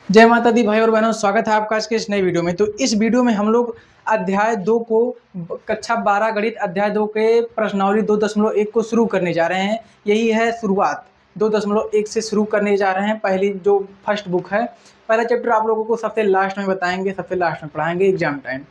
जय माता दी भाई और बहनों, स्वागत है आपका आज के इस नई वीडियो में। तो इस वीडियो में हम लोग अध्याय 2 को कक्षा 12 गणित अध्याय 2 के प्रश्नावली 2.1 को शुरू करने जा रहे हैं। यही है शुरुआत। 2.1 से शुरू करने जा रहे हैं। पहली जो फर्स्ट बुक है, पहला चैप्टर आप लोगों को सबसे लास्ट में बताएंगे, सबसे लास्ट में पढ़ाएंगे एग्जाम टाइम,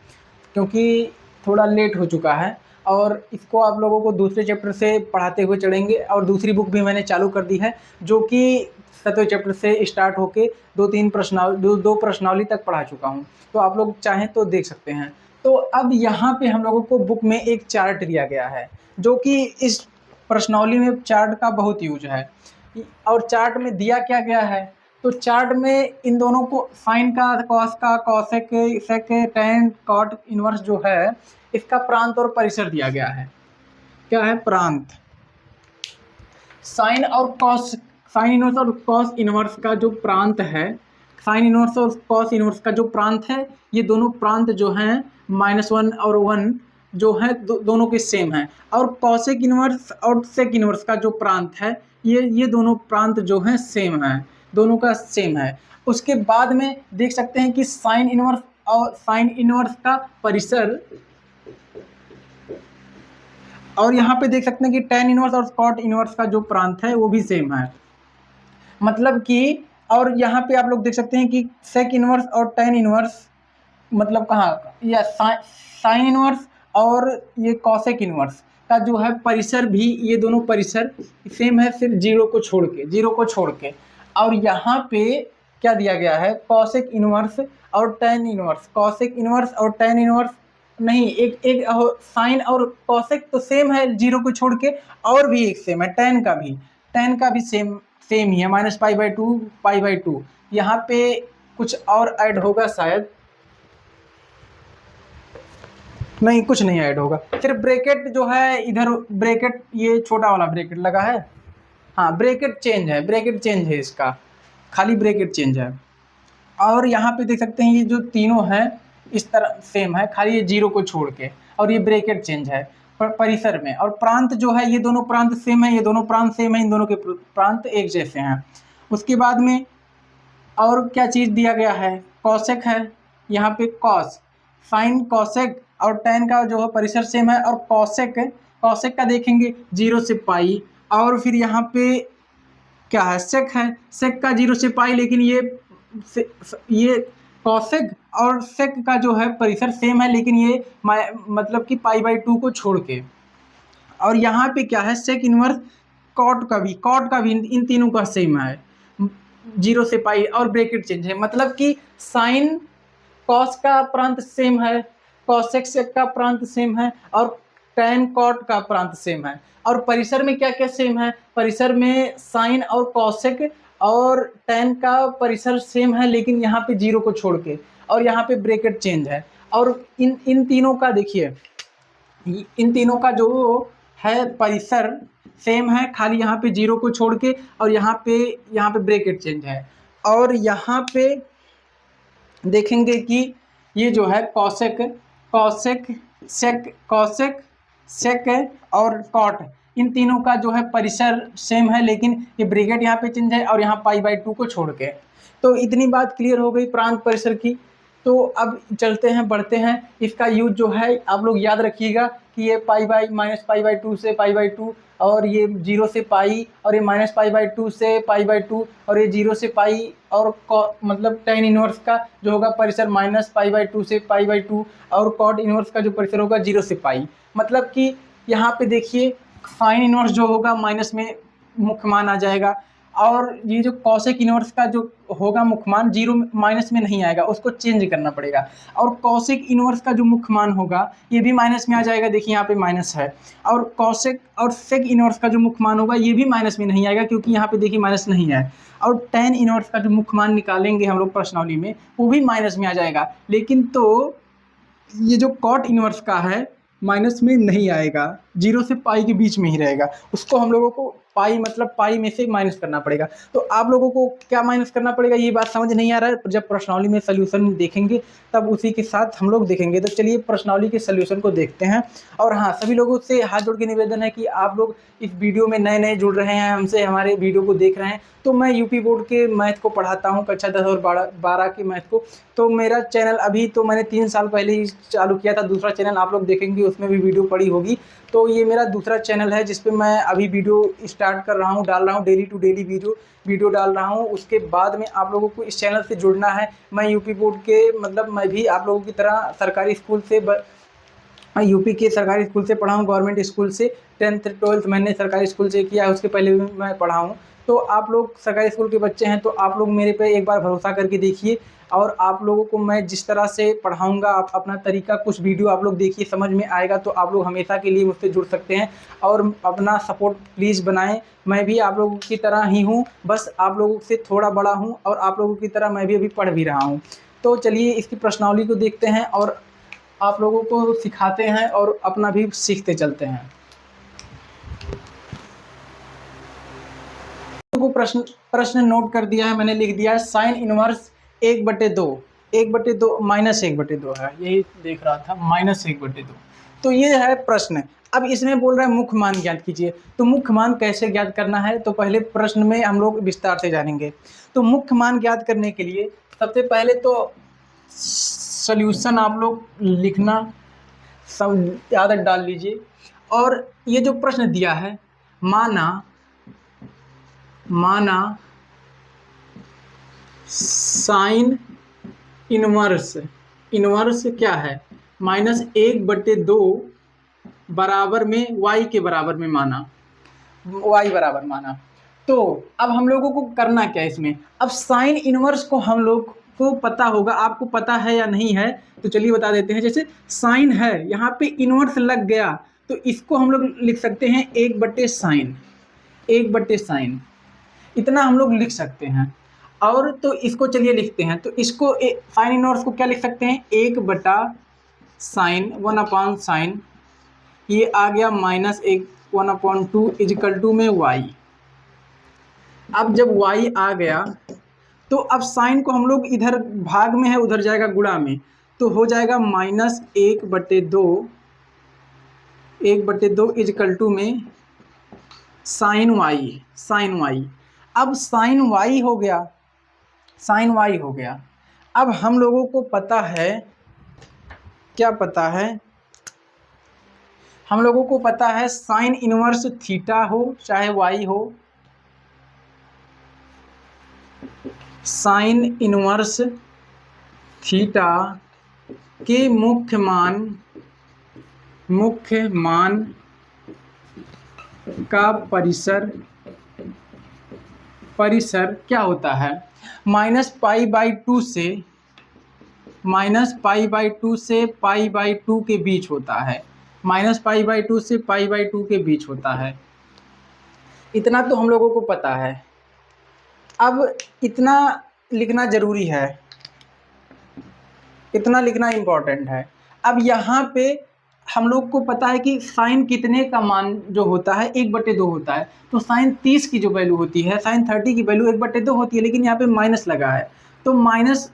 क्योंकि थोड़ा लेट हो चुका है। और इसको आप लोगों को दूसरे चैप्टर से पढ़ाते हुए चलेंगे। और दूसरी बुक भी मैंने चालू कर दी है, जो कि 7वें चैप्टर से स्टार्ट होके दो प्रश्नावली तक पढ़ा चुका हूँ। तो आप लोग चाहें तो देख सकते हैं। तो अब यहाँ पे हम लोगों को बुक में एक चार्ट दिया गया है, जो कि इस प्रश्नावली में चार्ट का बहुत यूज है। और चार्ट में दिया क्या गया है, तो चार्ट में इन दोनों को साइन का, कॉस का, कॉसेक, सेक, टैन, कॉट, इनवर्स जो है, इसका प्रांत और परिसर दिया गया है। क्या है? प्रांत। साइन और कॉस, साइन इनवर्स और कॉस इनवर्स का जो प्रांत है, साइन इनवर्स और कॉस इनवर्स का जो प्रांत है, ये दोनों प्रांत जो हैं -1 और 1 जो है दोनों के सेम हैं। और कॉसेक इनवर्स और सेक इनवर्स का जो प्रांत है, ये दोनों प्रांत जो हैं सेम हैं, दोनों का सेम है। उसके बाद में देख सकते हैं कि साइन इनवर्स और साइन इनवर्स का परिसर, और यहाँ पे देख सकते हैं कि टैन इनवर्स और कॉट इनवर्स का जो प्रांत है वो भी सेम है। मतलब कि, और यहाँ पे आप लोग देख सकते हैं कि सेक इनवर्स और टैन इनवर्स, मतलब कहाँ, या साइन इनवर्स और ये कॉसेक इनवर्स का जो है परिसर भी, ये दोनों परिसर सेम है, सिर्फ जीरो को छोड़ के। और यहाँ पे क्या दिया गया है, कॉसेक इनवर्स और टैन इनवर्स, कॉसेक इनवर्स और टैन इनवर्स नहीं, एक एक साइन और कॉसेक तो सेम है जीरो को छोड़ के, और भी एक सेम है, टैन का भी सेम ही है, -π/2 π/2। यहाँ पे कुछ और ऐड होगा शायद, नहीं कुछ नहीं ऐड होगा, सिर्फ ब्रैकेट जो है इधर, ब्रैकेट ये छोटा वाला ब्रैकेट लगा है, हाँ ब्रैकेट चेंज है इसका, खाली ब्रैकेट चेंज है। और यहाँ पे देख सकते हैं ये जो तीनों हैं इस तरह सेम है, खाली ये जीरो को छोड़ के, और ये ब्रैकेट चेंज है परिसर में। और प्रांत जो है, ये दोनों प्रांत सेम है, ये दोनों प्रांत सेम है, इन दोनों के प्रांत एक जैसे हैं। उसके बाद में और क्या चीज़ दिया गया है, कॉसेक है, यहाँ पे कॉस, साइन कॉसेक और टैन का जो है परिसर सेम है। और कॉसेक का देखेंगे 0 से पाई, और फिर यहाँ पे क्या है, सेक का 0 से पाई, लेकिन ये कॉसेक और सेक का जो है परिसर सेम है, लेकिन ये मतलब कि π/2 को छोड़ के। और यहाँ पे क्या है, सेक इनवर्स कॉट का भी इन तीनों का सेम है, 0 से पाई, और ब्रैकेट चेंज है। मतलब कि साइन कॉस का प्रांत सेम है, कॉसेक सेक का प्रांत सेम है, और टैन कॉट का प्रांत सेम है। और परिसर में क्या क्या सेम है, परिसर में साइन और कॉसेक और टैन का परिसर सेम है, लेकिन यहाँ पे 0 को छोड़ के, और यहाँ पे ब्रैकेट चेंज है। और इन तीनों का देखिए, इन तीनों का जो है परिसर सेम है, खाली यहाँ पे 0 को छोड़ के, और यहाँ पे ब्रैकेट चेंज है। और यहाँ पे देखेंगे कि ये जो है कॉसेक सेक और कॉट, इन तीनों का जो है परिसर सेम है, लेकिन ये ब्रैकेट यहाँ पे चेंज है, और यहाँ π/2 को छोड़ के। तो इतनी बात क्लियर हो गई प्रांत परिसर की। तो अब चलते हैं, बढ़ते हैं। इसका यूज जो है आप लोग याद रखिएगा कि ये -π/2 से π/2, और ये 0 से पाई, और ये -π/2 से π/2, और ये 0 से पाई, और मतलब टैन इनवर्स का जो होगा परिसर -π/2 से π/2, और कॉट इनवर्स का जो परिसर होगा 0 से पाई। मतलब कि यहाँ पे देखिए साइन इनवर्स जो होगा माइनस में मुख्य मान आ जाएगा, और ये जो कॉसेक इनवर्स का जो होगा मुख्य मान जीरो माइनस में नहीं आएगा, उसको चेंज करना पड़ेगा। और कॉसेक इनवर्स का जो मुख्य मान होगा ये भी माइनस में आ जाएगा, देखिए यहाँ पे माइनस है। और कॉसेक और सेक इनवर्स का जो मुख्य मान होगा ये भी माइनस में नहीं आएगा, क्योंकि यहाँ पे देखिए माइनस नहीं है। और टैन इनवर्स का जो मुख्य मान निकालेंगे हम लोग प्रश्नावली में, वो भी माइनस में आ जाएगा। लेकिन तो ये जो कॉट इनवर्स का है माइनस में नहीं आएगा, 0 से पाई के बीच में ही रहेगा, उसको हम लोगों को पाई मतलब पाई में से माइनस करना पड़ेगा। तो आप लोगों को क्या माइनस करना पड़ेगा ये बात समझ नहीं आ रहा है। जब प्रश्नावली में सोल्यूशन देखेंगे तब उसी के साथ हम लोग देखेंगे। तो चलिए प्रश्नावली के सोल्यूशन को देखते हैं। और हाँ, सभी लोगों से हाथ जोड़ के निवेदन है कि आप लोग इस वीडियो में नए नए जुड़ रहे हैं, हमसे हमारे वीडियो को देख रहे हैं। तो मैं यूपी बोर्ड के मैथ को पढ़ाता हूँ, कक्षा 10 और 12 के मैथ को। तो मेरा चैनल अभी तो मैंने 3 साल पहले ही चालू किया था। दूसरा चैनल आप लोग देखेंगे उसमें भी वीडियो पड़ी होगी। तो ये मेरा दूसरा चैनल है जिस पे मैं अभी वीडियो स्टार्ट कर रहा हूँ, डाल रहा हूँ, डेली टू डेली वीडियो डाल रहा हूँ। उसके बाद में आप लोगों को इस चैनल से जुड़ना है। मैं यूपी बोर्ड के मतलब मैं भी आप लोगों की तरह सरकारी स्कूल से यूपी के सरकारी स्कूल से पढ़ा हूँ, गवर्नमेंट स्कूल से। 10th 12th मैंने सरकारी स्कूल से किया है, उसके पहले भी मैं पढ़ा हूँ। तो आप लोग सरकारी स्कूल के बच्चे हैं तो आप लोग मेरे पे एक बार भरोसा करके देखिए। और आप लोगों को मैं जिस तरह से पढ़ाऊँगा, आप अपना तरीका कुछ वीडियो आप लोग देखिए, समझ में आएगा तो आप लोग हमेशा के लिए मुझसे जुड़ सकते हैं। और अपना सपोर्ट प्लीज़ बनाएँ। मैं भी आप लोगों की तरह ही हूँ, बस आप लोगों से थोड़ा बड़ा हूँ और आप लोगों की तरह मैं भी अभी पढ़ भी रहा हूँ। तो चलिए इसकी प्रश्नावली को देखते हैं और आप लोगों को सिखाते हैं और अपना भी सीखते चलते हैं। को प्रश्न नोट कर दिया है, मैंने लिख दिया है साइन इनवर्स 1/2 -1/2 है, यही देख रहा था, -1/2। तो ये है प्रश्न। अब इसमें बोल रहा है मुख्य मान ज्ञात कीजिए। तो मुख्य मान कैसे ज्ञात करना है तो पहले प्रश्न में हम लोग विस्तार से जानेंगे। तो मुख्य मान ज्ञात करने के लिए सबसे पहले तो सॉल्यूशन आप लोग लिखना सब आदत डाल लीजिए। और ये जो प्रश्न दिया है, माना साइन इनवर्स क्या है, -1/2 बराबर में y के बराबर में माना, y बराबर माना। तो अब हम लोगों को करना क्या है इसमें, अब साइन इनवर्स को हम लोग को पता होगा, आपको पता है या नहीं है तो चलिए बता देते हैं। जैसे साइन है, यहाँ पे इनवर्स लग गया तो इसको हम लोग लिख सकते हैं 1/sin, इतना हम लोग लिख सकते हैं। और तो इसको चलिए लिखते हैं। तो इसको साइन इनवर्स को क्या लिख सकते हैं, 1/sin 1/sin, ये आ गया -1/2 इजिकल टू में y। अब जब y आ गया तो अब साइन को हम लोग इधर भाग में है उधर जाएगा गुणा में, तो हो जाएगा -1/2 इजिकल टू में साइन y। अब साइन y हो गया। अब हम लोगों को पता है, क्या पता है, हम लोगों को पता है साइन इनवर्स थीटा हो चाहे y हो, साइन इनवर्स थीटा के मुख्य मान का परिसर क्या होता है, -π/2 से π/2 के बीच होता है, -π/2 से π/2 के बीच होता है। इतना तो हम लोगों को पता है। अब इतना लिखना जरूरी है, इतना लिखना इम्पोर्टेंट है। अब यहाँ पे हम लोग को पता है कि साइन कितने का मान जो होता है 1/2 होता है। तो साइन 30 की जो वैल्यू होती है, साइन 30 की वैल्यू 1/2 होती है, लेकिन यहाँ पे माइनस लगा है। तो माइनस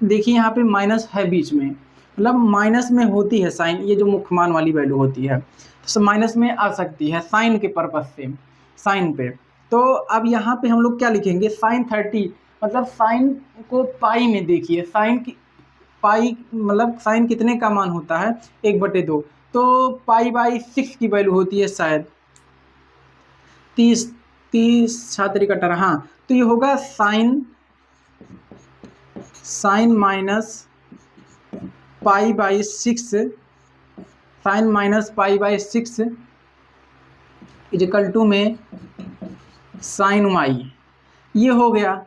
देखिए यहाँ पे माइनस है बीच में, मतलब माइनस में होती है साइन, ये जो मुख्य मान वाली वैल्यू होती है तो माइनस में आ सकती है साइन के पर्पज से, साइन पे। तो अब यहाँ पे हम लोग क्या लिखेंगे, साइन 30 मतलब साइन को पाई में देखिए, साइन की पाई मतलब साइन कितने का मान होता है 1/2, तो π/6 की वैल्यू होती है शायद 30 छात्र कटर, हाँ। तो ये होगा साइन -π/6 इजिकल टू में साइन y, ये हो गया।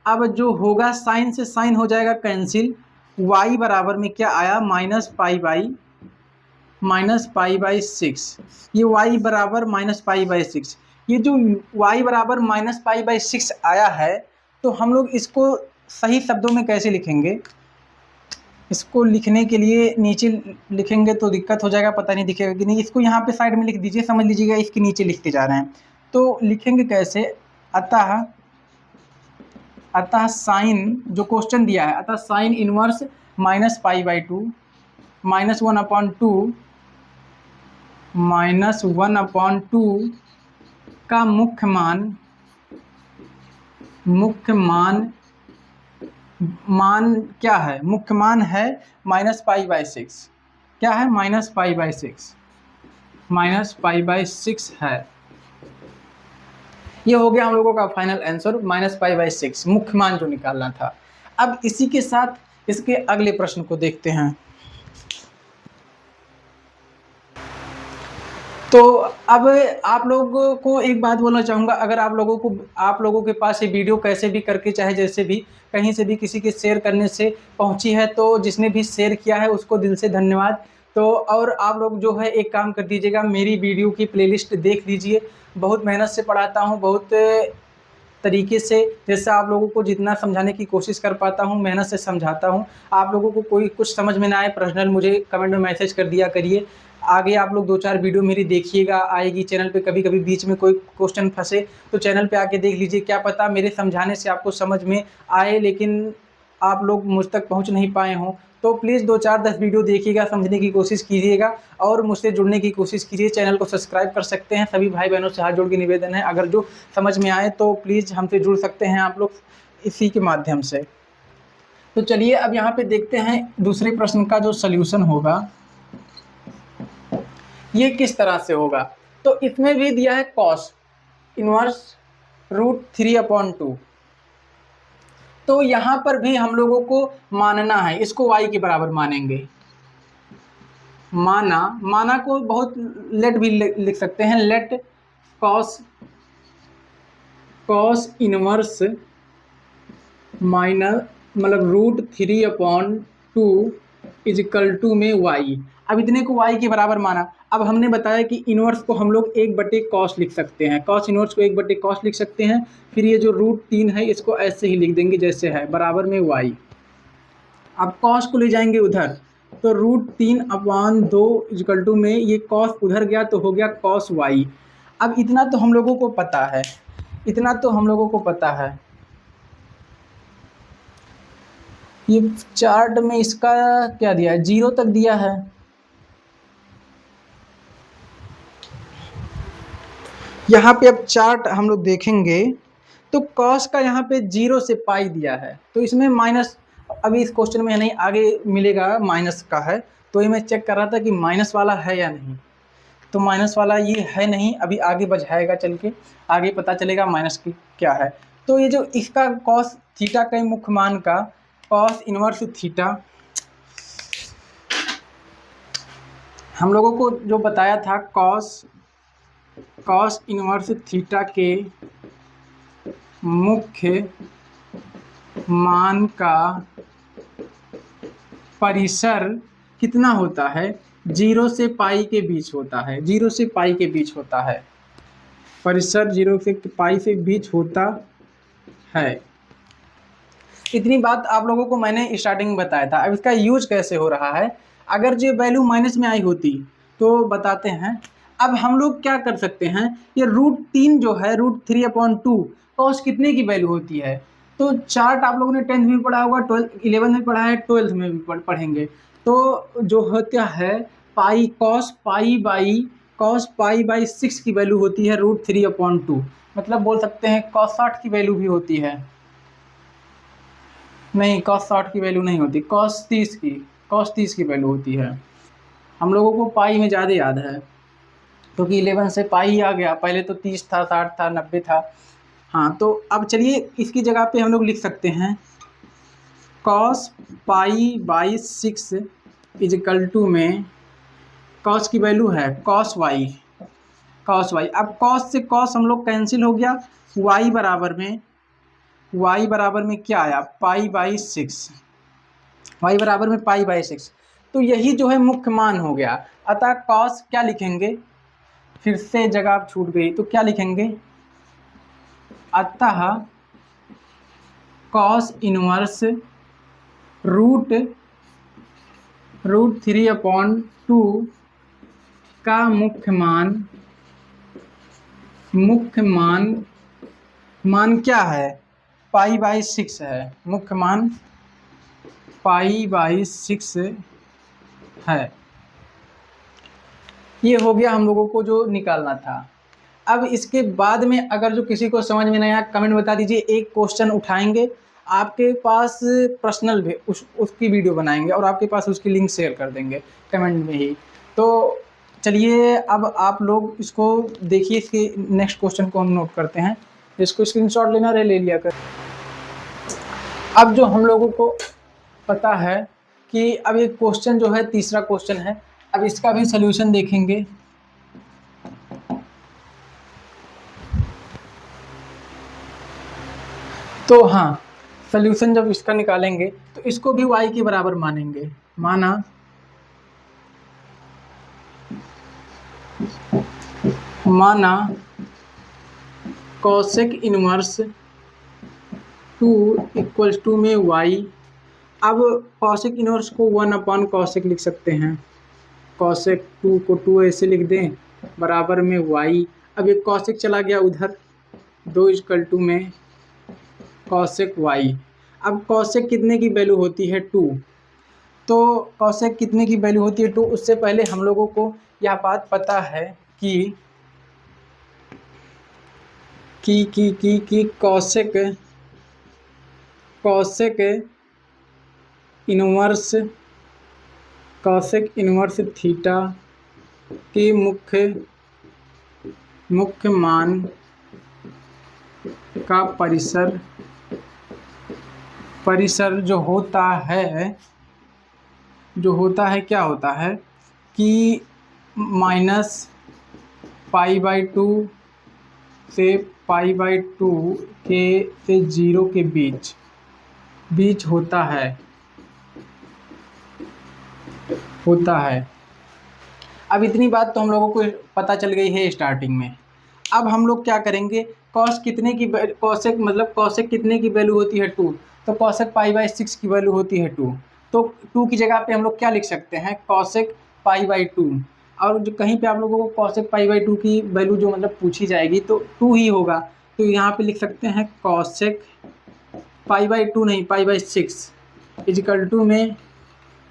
अब जो होगा साइन से साइन हो जाएगा कैंसिल, y बराबर में क्या आया -π/6, ये y बराबर -π/6। ये जो y बराबर -π/6 आया है तो हम लोग इसको सही शब्दों में कैसे लिखेंगे, इसको लिखने के लिए नीचे लिखेंगे तो दिक्कत हो जाएगा, पता नहीं दिखेगा कि नहीं। इसको यहाँ पे साइड में लिख दीजिए, समझ लीजिएगा इसके नीचे लिखते जा रहे हैं। तो लिखेंगे कैसे, अतः अतः साइन, जो क्वेश्चन दिया है, अतः साइन इनवर्स -π/2 -1/2 -1/2 का मुख्य मान क्या है? मुख्य मान है -π/6। क्या है? -π/6 है। ये हो गया हम लोगों का फाइनल आंसर, -π/6 मुख्य मान जो निकालना था। अब इसी के साथ इसके अगले प्रश्न को देखते हैं। तो अब आप लोगों को एक बात बोलना चाहूँगा, अगर आप लोगों के पास ये वीडियो कैसे भी करके, चाहे जैसे भी, कहीं से भी किसी के शेयर करने से पहुँची है, तो जिसने भी शेयर किया है उसको दिल से धन्यवाद। तो और आप लोग जो है एक काम कर दीजिएगा, मेरी वीडियो की प्लेलिस्ट देख लीजिए। बहुत मेहनत से पढ़ाता हूँ, बहुत तरीके से, जैसे आप लोगों को जितना समझाने की कोशिश कर पाता हूँ मेहनत से समझाता हूँ। आप लोगों को कोई कुछ समझ में ना आए, पर्सनल मुझे कमेंट में मैसेज कर दिया करिए। आगे आप लोग 2-4 वीडियो मेरी देखिएगा, आएगी चैनल पे। कभी कभी बीच में कोई क्वेश्चन फंसे तो चैनल पे आके देख लीजिए, क्या पता मेरे समझाने से आपको समझ में आए, लेकिन आप लोग मुझ तक पहुंच नहीं पाए हों। तो प्लीज़ 2-4-10 वीडियो देखिएगा, समझने की कोशिश कीजिएगा और मुझसे जुड़ने की कोशिश कीजिए। चैनल को सब्सक्राइब कर सकते हैं। सभी भाई बहनों से हाथ जोड़ के निवेदन है, अगर जो समझ में आए तो प्लीज़ हमसे जुड़ सकते हैं आप लोग इसी के माध्यम से। तो चलिए अब यहाँ पे देखते हैं दूसरे प्रश्न का जो सल्यूशन होगा ये किस तरह से होगा। तो इसमें भी दिया है कॉस इनवर्स √3/2। तो यहाँ पर भी हम लोगों को मानना है, इसको y के बराबर मानेंगे। माना को बहुत लेट भी लिख सकते हैं, लेट कॉस इनवर्स माइनस मतलब √3/2 = में y। अब इतने को y के बराबर माना। अब हमने बताया कि इनवर्स को हम लोग 1/cos लिख सकते हैं, कॉस इनवर्स को 1/cos लिख सकते हैं। फिर ये जो √3 है इसको ऐसे ही लिख देंगे जैसे है, बराबर में y। अब कॉस को ले जाएंगे उधर, तो √3/2 = में ये कॉस उधर गया तो हो गया cos y। अब इतना तो हम लोगों को पता है, ये चार्ट में इसका क्या दिया है, 0 तक दिया है। यहाँ पे अब चार्ट हम लोग देखेंगे तो कॉस का यहाँ पे 0 से π दिया है, तो इसमें माइनस, अभी इस क्वेश्चन में नहीं, आगे मिलेगा माइनस का है। तो ये मैं चेक कर रहा था कि माइनस वाला है या नहीं, तो माइनस वाला ये है नहीं। अभी आगे बझाएगा, चल के आगे पता चलेगा माइनस की क्या है। तो ये जो इसका कॉस थीटा का मुख्य मान का कॉस इनवर्स थीटा, हम लोगों को जो बताया था कॉस इनवर्स थीटा के मुख्य मान का परिसर कितना होता है, 0 से π के बीच होता है। 0 से π के बीच होता है, परिसर 0 से π से बीच होता है। इतनी बात आप लोगों को मैंने स्टार्टिंग में बताया था। अब इसका यूज कैसे हो रहा है, अगर जो वैल्यू माइनस में आई होती तो बताते हैं। अब हम लोग क्या कर सकते हैं, ये √3 जो है √3/2 कॉस कितने की वैल्यू होती है, तो चार्ट आप लोगों ने 10th में पढ़ा होगा, 11th में पढ़ा है, 12th में भी पढ़ेंगे। तो जो होता है cos π/6 की वैल्यू होती है √3/2, मतलब बोल सकते हैं cos 60 की वैल्यू भी होती है। नहीं, cos 60 की वैल्यू नहीं होती, cos 30 की वैल्यू होती है। हम लोगों को पाई में ज़्यादा याद है क्योंकि 11 से पाई आ गया, पहले तो 30 था, 60 था, 90 था। हाँ, तो अब चलिए इसकी जगह पे हम लोग लिख सकते हैं cos π/6 = में cos की वैल्यू है cos y। अब cos से cos हम लोग कैंसिल हो गया, y बराबर में क्या आया, π/6, y बराबर में π/6। तो यही जो है मुख्य मान हो गया। अतः cos क्या लिखेंगे, फिर से जगह आप छूट गई, तो क्या लिखेंगे, अतः cos इनवर्स √3/2 का मुख्य मान क्या है? π/6 है। मुख्य मान π/6 है। ये हो गया हम लोगों को जो निकालना था। अब इसके बाद में अगर जो किसी को समझ में नहीं आया कमेंट बता दीजिए, एक क्वेश्चन उठाएंगे आपके पास पर्सनल भी उसकी वीडियो बनाएंगे और आपके पास उसकी लिंक शेयर कर देंगे कमेंट में ही। तो चलिए अब आप लोग इसको देखिए, इसके नेक्स्ट क्वेश्चन को हम नोट करते हैं। इसको स्क्रीनशॉट लेना रहे, ले लिया कर। अब जो हम लोगों को पता है कि अब ये क्वेश्चन जो है तीसरा क्वेश्चन है, अब इसका भी सलूशन देखेंगे। तो हाँ, सल्यूशन जब इसका निकालेंगे तो इसको भी y के बराबर मानेंगे। माना कॉसेक इनवर्स 2 = टू में y। अब कॉसेक इनवर्स को 1/कॉसेक लिख सकते हैं। कॉसेक 2 को 2 ऐसे लिख दें बराबर में y। अब ये कॉसेक चला गया उधर, 2 = में कॉसेक y। अब कॉसेक कितने की वैल्यू होती है? 2। तो कॉसेक कितने की वैल्यू होती है? 2। उससे पहले हम लोगों को यह बात पता है कि कॉसेक इनवर्स थीटा के मुख्य मान का परिसर जो होता है क्या होता है कि -π/2 से π/2 के 0 के बीच होता है। अब इतनी बात तो हम लोगों को पता चल गई है स्टार्टिंग में। अब हम लोग क्या करेंगे, कॉसेक कितने की वैल्यू होती है? 2। तो कॉसेक π/6 की वैल्यू होती है 2। तो 2 की जगह पे हम लोग क्या लिख सकते हैं? कॉसेक π/2। और जो कहीं पे आप लोगों को कॉसेक π/2 की वैल्यू जो मतलब पूछी जाएगी तो 2 ही होगा। तो यहाँ पे लिख सकते हैं कॉसेक π/2 नहीं, π/6 = में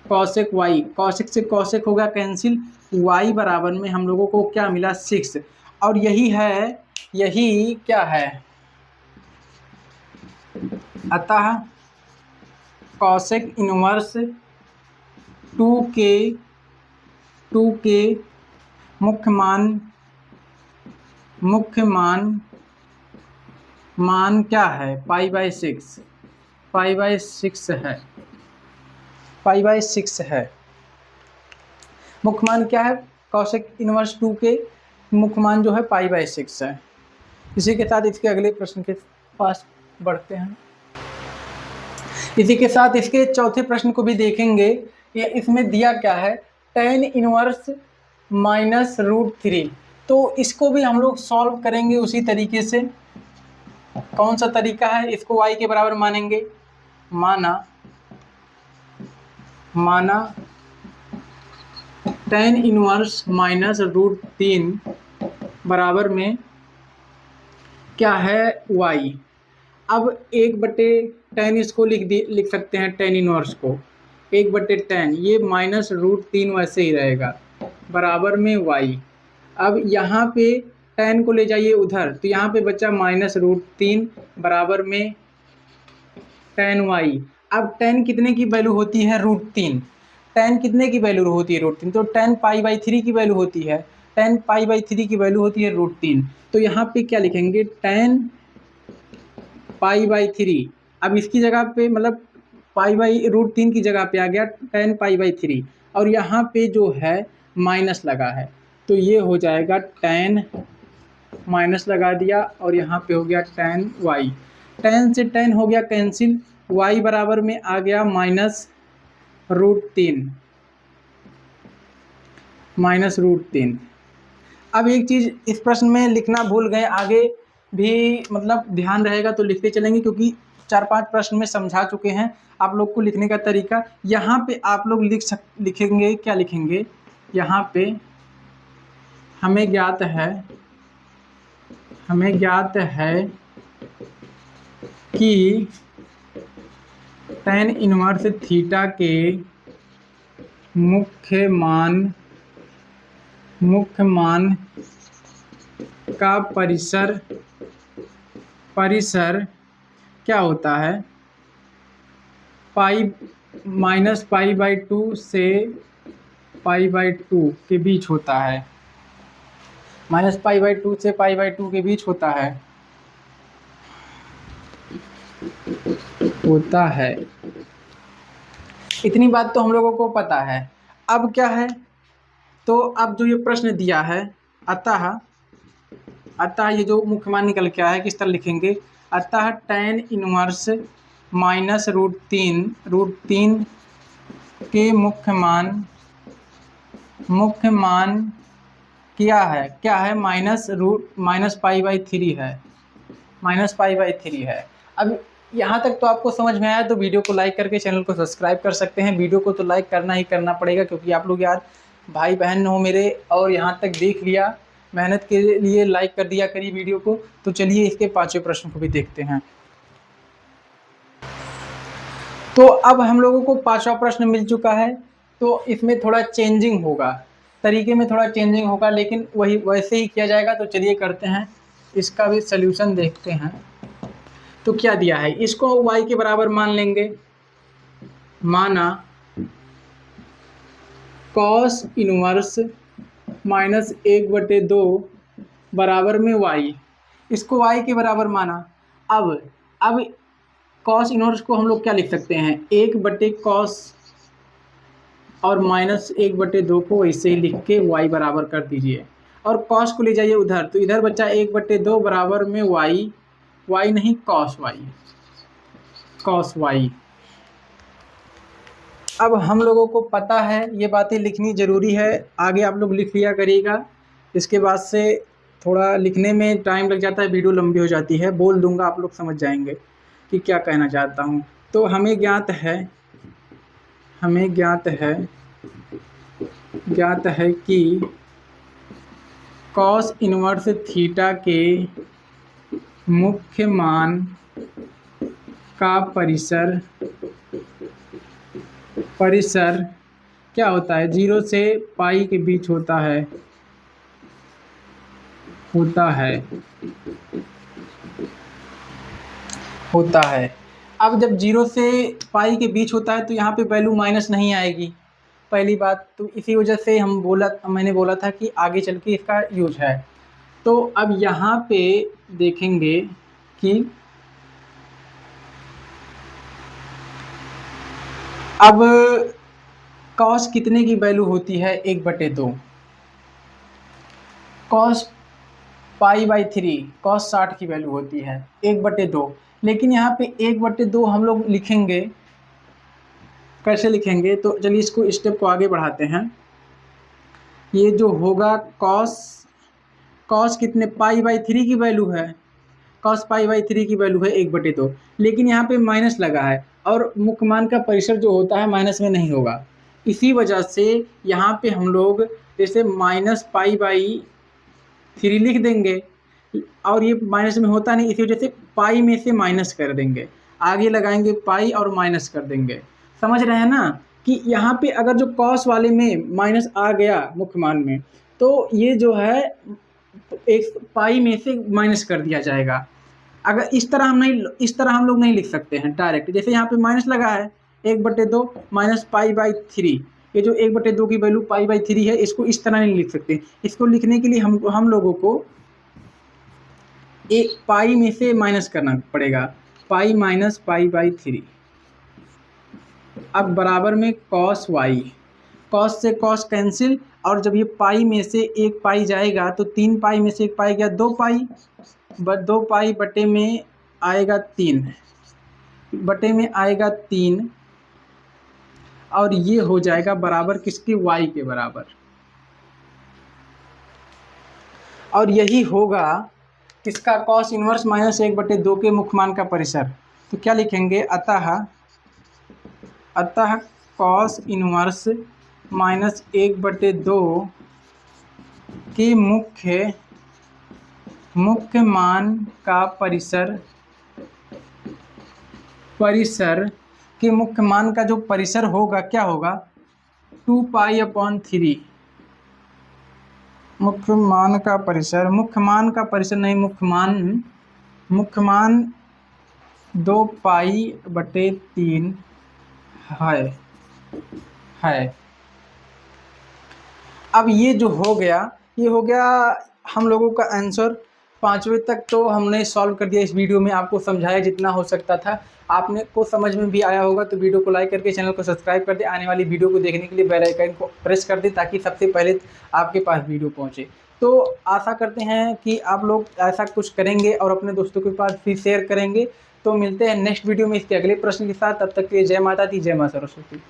कॉसेक y। कॉसेक से कॉसेक होगा कैंसिल, y बराबर में हम लोगों को क्या मिला? 6। और यही क्या है? अतः कॉसेक इनवर्स 2 के मुख्य मान क्या है? π/6 है। π/6 है मुख्य मान। क्या है? कॉसेक इनवर्स 2 के मुख्य मान जो है π/6 है। इसी के साथ इसके अगले प्रश्न के पास बढ़ते हैं। इसी के साथ इसके चौथे प्रश्न को भी देखेंगे। ये इसमें दिया क्या है? tan inverse -√3। तो इसको भी हम लोग सॉल्व करेंगे उसी तरीके से। कौन सा तरीका है? इसको y के बराबर मानेंगे। माना tan इनवर्स -√3 बराबर में क्या है? y। अब 1/tan इसको लिख सकते हैं, tan इनवर्स को 1/tan, ये -√3 वैसे ही रहेगा बराबर में y। अब यहाँ पे tan को ले जाइए उधर, तो यहाँ पे बचा -√3 बराबर में tan y। अब tan कितने की वैल्यू होती है? √3। tan कितने की वैल्यू होती है? √3। तो tan π/3 की वैल्यू होती है। tan π/3 की वैल्यू होती है √3। तो यहाँ पे क्या लिखेंगे? tan π/3। अब इसकी जगह पे मतलब π/√3 की जगह पे आ गया tan π/3 और यहाँ पे जो है माइनस लगा है, तो ये हो जाएगा tan, माइनस लगा दिया और यहाँ पे हो गया tan y। tan से tan हो गया कैंसिल, y बराबर में आ गया -√3। अब एक चीज़ इस प्रश्न में लिखना भूल गए, आगे भी मतलब ध्यान रहेगा तो लिखते चलेंगे, क्योंकि 4-5 प्रश्न में समझा चुके हैं आप लोग को लिखने का तरीका। यहाँ पे आप लोग लिखेंगे, क्या लिखेंगे, यहाँ पे हमें ज्ञात है कि tan इनवर्स थीटा के मुख्य मान का परिसर क्या होता है, -π/2 से π/2 के बीच होता है, -π/2 से π/2 के बीच होता है। इतनी बात तो हम लोगों को पता है। अब क्या है, तो अब जो ये प्रश्न दिया है, अतः ये जो मुख्य मान निकल के आया है किस तरह लिखेंगे, अतः tan इनवर्स -√3 के मुख्य मान क्या है -π/3 है। अब यहाँ तक तो आपको समझ में आया तो वीडियो को लाइक करके चैनल को सब्सक्राइब कर सकते हैं। वीडियो को तो लाइक करना ही करना पड़ेगा, क्योंकि आप लोग यार भाई बहन हो मेरे, और यहाँ तक देख लिया, मेहनत के लिए लाइक कर दिया करिए वीडियो को। तो चलिए इसके 5वें प्रश्न को भी देखते हैं। तो अब हम लोगों को 5वां प्रश्न मिल चुका है, तो इसमें थोड़ा चेंजिंग होगा, तरीके में थोड़ा चेंजिंग होगा, लेकिन वही वैसे ही किया जाएगा। तो चलिए करते हैं, इसका भी सल्यूशन देखते हैं। तो क्या दिया है, इसको y के बराबर मान लेंगे, माना cos इनवर्स -1/2 बराबर में y, इसको y के बराबर माना। अब cos इनवर्स को हम लोग क्या लिख सकते हैं, 1/cos और -1/2 को वैसे ही लिख के y बराबर कर दीजिए, और cos को ले जाइए उधर, तो इधर बच्चा 1/2 बराबर में y नहीं cos y। अब हम लोगों को पता है, ये बातें लिखनी ज़रूरी है, आगे आप लोग लिख लिया करिएगा। इसके बाद से थोड़ा लिखने में टाइम लग जाता है, वीडियो लंबी हो जाती है, बोल दूंगा आप लोग समझ जाएंगे कि क्या कहना चाहता हूँ। तो हमें ज्ञात है कि cos इनवर्स थीटा के मुख्य मान का परिसर क्या होता है, 0 से पाई के बीच होता है। अब जब 0 से पाई के बीच होता है तो यहाँ पे वैल्यू माइनस नहीं आएगी, पहली बात। तो इसी वजह से मैंने बोला था कि आगे चल के इसका यूज है। तो अब यहाँ पे देखेंगे कि अब cos कितने की वैल्यू होती है, 1/2, cos π/3, cos 60 की वैल्यू होती है 1/2। लेकिन यहाँ पे 1/2 हम लोग लिखेंगे, कैसे लिखेंगे, तो चलिए इसको स्टेप को आगे बढ़ाते हैं। ये जो होगा cos कितने, π/3 की वैल्यू है, cos π/3 की वैल्यू है 1/2, लेकिन यहाँ पे माइनस लगा है, और मुख्य मान का परिसर जो होता है माइनस में नहीं होगा। इसी वजह से यहाँ पे हम लोग जैसे -π/3 लिख देंगे, और ये माइनस में होता नहीं, इसी वजह से पाई में से माइनस कर देंगे, आगे लगाएंगे पाई और माइनस कर देंगे। समझ रहे हैं ना, कि यहाँ पे अगर जो cos वाले में माइनस आ गया मुख्य मान में, तो ये जो है एक पाई में से माइनस कर दिया जाएगा। अगर इस तरह हम लोग नहीं लिख सकते हैं डायरेक्ट, जैसे यहाँ पे माइनस लगा है 1/2 -π/3, ये जो 1/2 की वैल्यू π/3 है, इसको इस तरह नहीं लिख सकते। इसको लिखने के लिए हम लोगों को एक पाई में से माइनस करना पड़ेगा, पाई माइनस π/3। अब बराबर में cos y, cos से cos कैंसिल, और जब ये पाई में से एक पाई जाएगा तो 3 पाई में से एक पाई गया 2 पाई, 2 पाई बटे में आएगा 3, और ये हो जाएगा बराबर किसके, y के बराबर। और यही होगा किसका, cos इनवर्स -1/2 के मुख्य मान का परिसर। तो क्या लिखेंगे, अतः कॉस इनवर्स -1/2 की मुख्य मान का परिसर के मुख्य मान का जो परिसर होगा क्या होगा, 2π/3। मुख्य मान का परिसर नहीं, मुख्य मान 2π/3 है। अब ये जो हो गया, ये हो गया हम लोगों का आंसर। 5वें तक तो हमने सॉल्व कर दिया इस वीडियो में, आपको समझाया जितना हो सकता था। आपने को समझ में भी आया होगा तो वीडियो को लाइक करके चैनल को सब्सक्राइब कर दे। आने वाली वीडियो को देखने के लिए बेल आइकन को प्रेस कर दे ताकि सबसे पहले आपके पास वीडियो पहुंचे। तो आशा करते हैं कि आप लोग ऐसा कुछ करेंगे और अपने दोस्तों के पास भी शेयर करेंगे। तो मिलते हैं नेक्स्ट वीडियो में इसके अगले प्रश्न के साथ। तब तक के लिए जय माता दी, जय मां सरस्वती।